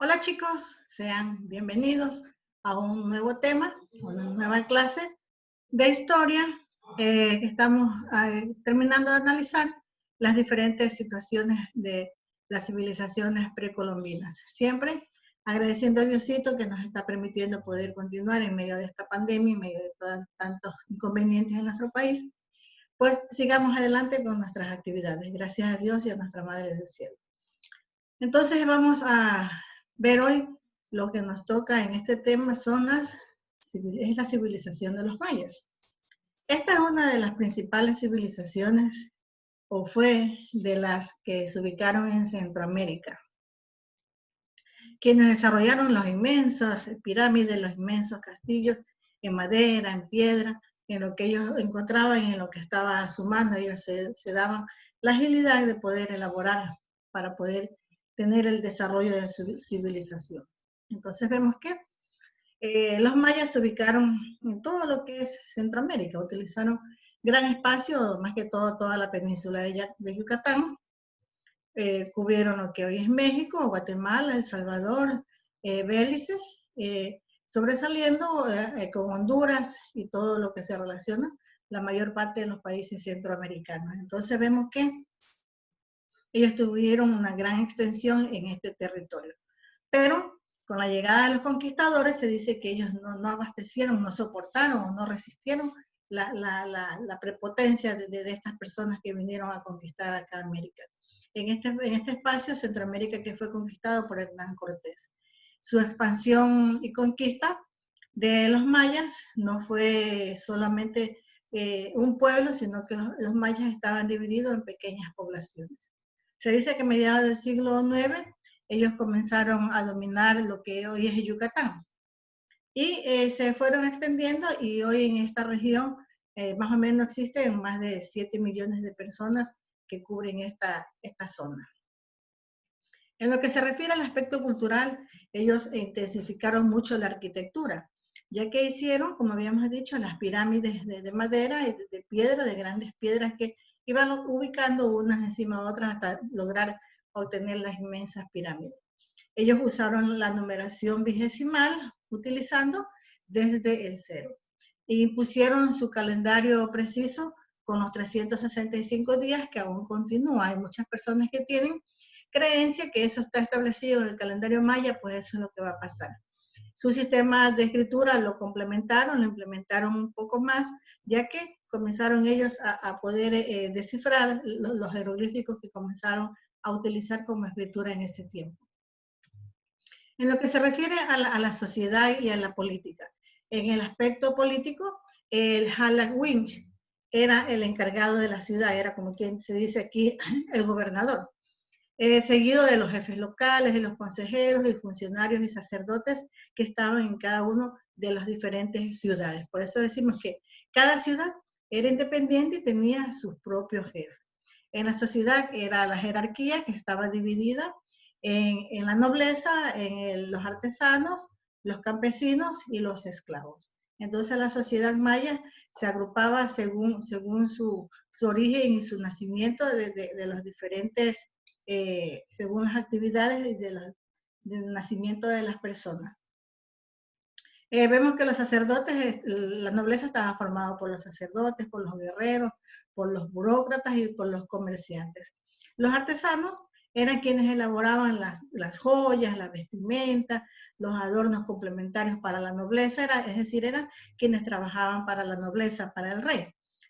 Hola chicos, sean bienvenidos a un nuevo tema, una nueva clase de historia. Estamos terminando de analizar las diferentes situaciones de las civilizaciones precolombinas. Siempre agradeciendo a Diosito que nos está permitiendo poder continuar en medio de esta pandemia, en medio de tantos inconvenientes en nuestro país, pues sigamos adelante con nuestras actividades. Gracias a Dios y a nuestra Madre del Cielo. Entonces vamos a ver hoy lo que nos toca en este tema es la civilización de los mayas. Esta es una de las principales civilizaciones, o fue de las que se ubicaron en Centroamérica. Quienes desarrollaron las inmensas pirámides, los inmensos castillos en madera, en piedra, en lo que ellos encontraban y en lo que estaba a su mano, ellos se daban la agilidad de poder elaborar para poder tener el desarrollo de su civilización. Entonces vemos que los mayas se ubicaron en todo lo que es Centroamérica, utilizaron gran espacio, más que todo toda la península de Yucatán, cubrieron lo que hoy es México, Guatemala, El Salvador, Belice, sobresaliendo con Honduras y todo lo que se relaciona, la mayor parte de los países centroamericanos. Entonces vemos que ellos tuvieron una gran extensión en este territorio. Pero con la llegada de los conquistadores se dice que ellos no abastecieron, no soportaron o no resistieron la prepotencia de estas personas que vinieron a conquistar acá América. En este espacio, Centroamérica, que fue conquistado por Hernán Cortés. Su expansión y conquista de los mayas no fue solamente un pueblo, sino que los mayas estaban divididos en pequeñas poblaciones. Se dice que a mediados del siglo IX ellos comenzaron a dominar lo que hoy es Yucatán. Y se fueron extendiendo y hoy en esta región más o menos existen más de 7 millones de personas que cubren esta zona. En lo que se refiere al aspecto cultural, ellos intensificaron mucho la arquitectura, ya que hicieron, como habíamos dicho, las pirámides de madera y de piedra, de grandes piedras que iban ubicando unas encima de otras hasta lograr obtener las inmensas pirámides. Ellos usaron la numeración vigesimal, utilizando desde el 0. E impusieron su calendario preciso con los 365 días que aún continúa. Hay muchas personas que tienen creencia que eso está establecido en el calendario maya, pues eso es lo que va a pasar. Su sistema de escritura lo complementaron, lo implementaron un poco más, ya que comenzaron ellos a poder descifrar los jeroglíficos que comenzaron a utilizar como escritura en ese tiempo. En lo que se refiere a la sociedad y a la política, en el aspecto político, el Halagwinch era el encargado de la ciudad, era como quien se dice aquí, el gobernador. Seguido de los jefes locales, de los consejeros y funcionarios y sacerdotes que estaban en cada una de las diferentes ciudades. Por eso decimos que cada ciudad era independiente y tenía sus propios jefes. En la sociedad era la jerarquía que estaba dividida en la nobleza, en los artesanos, los campesinos y los esclavos. Entonces la sociedad maya se agrupaba según su origen y su nacimiento de los diferentes según las actividades y del nacimiento de las personas. Vemos que los sacerdotes, la nobleza estaba formada por los sacerdotes, por los guerreros, por los burócratas y por los comerciantes. Los artesanos eran quienes elaboraban las joyas, la vestimenta, los adornos complementarios para la nobleza, es decir, eran quienes trabajaban para la nobleza, para el rey.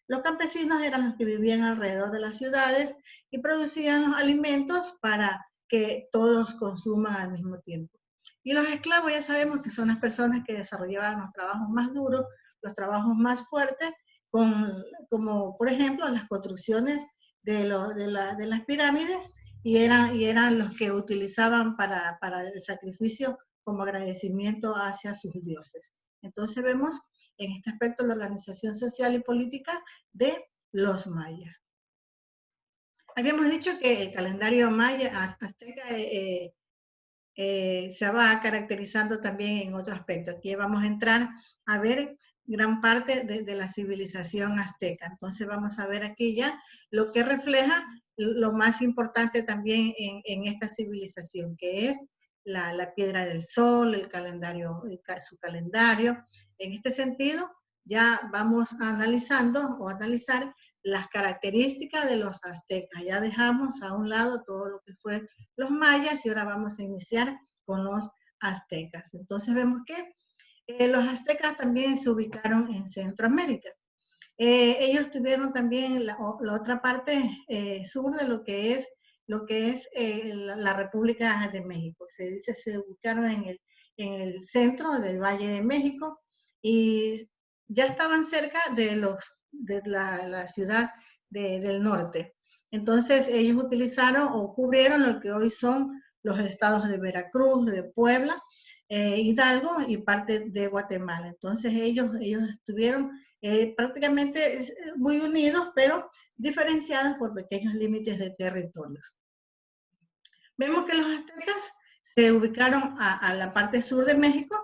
Los campesinos eran los que vivían alrededor de las ciudades y producían los alimentos para que todos consuman al mismo tiempo. Y los esclavos ya sabemos que son las personas que desarrollaban los trabajos más duros, los trabajos más fuertes, como por ejemplo las construcciones de las pirámides, y eran los que utilizaban para el sacrificio como agradecimiento hacia sus dioses. Entonces vemos en este aspecto la organización social y política de los mayas. Habíamos dicho que el calendario maya azteca se va caracterizando también en otro aspecto. Aquí vamos a entrar a ver gran parte de la civilización azteca. Entonces vamos a ver aquí ya lo que refleja lo más importante también en esta civilización, que es la piedra del sol, el calendario, su calendario. En este sentido, ya vamos analizando o analizar las características de los aztecas. Ya dejamos a un lado todo lo que fue los mayas y ahora vamos a iniciar con los aztecas. Entonces vemos que los aztecas también se ubicaron en Centroamérica. Ellos tuvieron también la otra parte sur de lo que es la República de México. Se dice se ubicaron en el centro del Valle de México y ya estaban cerca de la ciudad del norte. Entonces ellos utilizaron o cubrieron lo que hoy son los estados de Veracruz, de Puebla, Hidalgo y parte de Guatemala. Entonces ellos estuvieron prácticamente muy unidos, pero diferenciados por pequeños límites de territorios. Vemos que los aztecas se ubicaron a la parte sur de México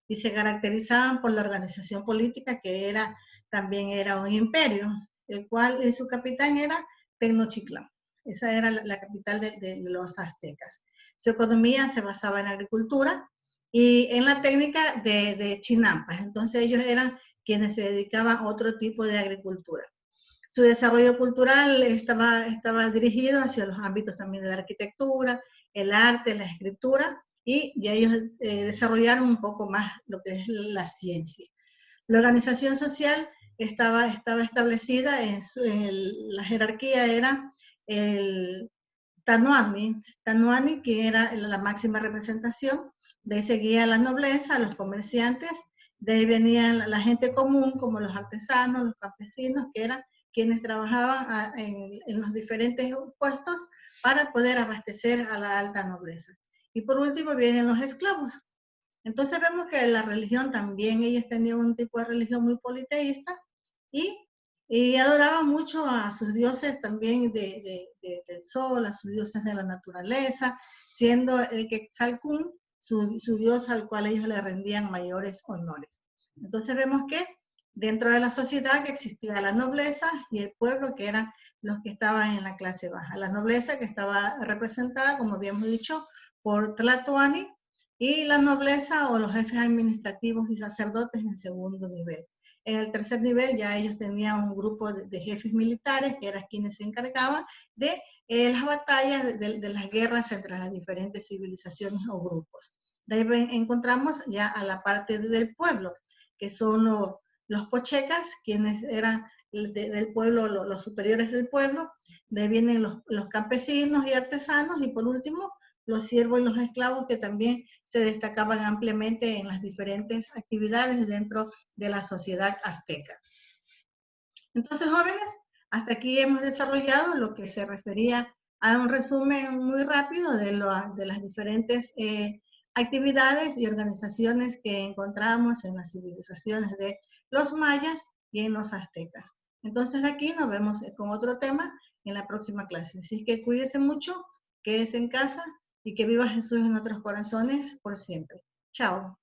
y se caracterizaban por la organización política que también era un imperio, el cual su capitán era Tenochtitlán. Esa era la capital de los aztecas. Su economía se basaba en la agricultura y en la técnica de chinampas. Entonces ellos eran quienes se dedicaban a otro tipo de agricultura. Su desarrollo cultural estaba dirigido hacia los ámbitos también de la arquitectura, el arte, la escritura, y ya ellos desarrollaron un poco más lo que es la ciencia. La organización social estaba establecida la jerarquía era el Tanuani, que era la máxima representación, de ahí seguía la nobleza, los comerciantes, de ahí venían la gente común, como los artesanos, los campesinos, que eran quienes trabajaban en los diferentes puestos para poder abastecer a la alta nobleza. Y por último vienen los esclavos. Entonces vemos que la religión también, ellos tenían un tipo de religión muy politeísta y adoraban mucho a sus dioses también del sol, a sus dioses de la naturaleza, siendo el Quetzalcún su dios al cual ellos le rendían mayores honores. Entonces vemos que dentro de la sociedad que existía la nobleza y el pueblo, que eran los que estaban en la clase baja. La nobleza que estaba representada, como habíamos dicho, por Tlatoani, y la nobleza o los jefes administrativos y sacerdotes en segundo nivel. En el tercer nivel ya ellos tenían un grupo de jefes militares que eran quienes se encargaban de las batallas, de las guerras entre las diferentes civilizaciones o grupos. De ahí encontramos ya a la parte del pueblo, que son los pochecas, quienes eran del pueblo, los superiores del pueblo. De ahí vienen los campesinos y artesanos, y por último, los siervos y los esclavos, que también se destacaban ampliamente en las diferentes actividades dentro de la sociedad azteca. Entonces, jóvenes, hasta aquí hemos desarrollado lo que se refería a un resumen muy rápido de las diferentes actividades y organizaciones que encontramos en las civilizaciones de los mayas y en los aztecas. Entonces, aquí nos vemos con otro tema en la próxima clase. Así que cuídense mucho, quédense en casa y que viva Jesús en nuestros corazones por siempre. Chao.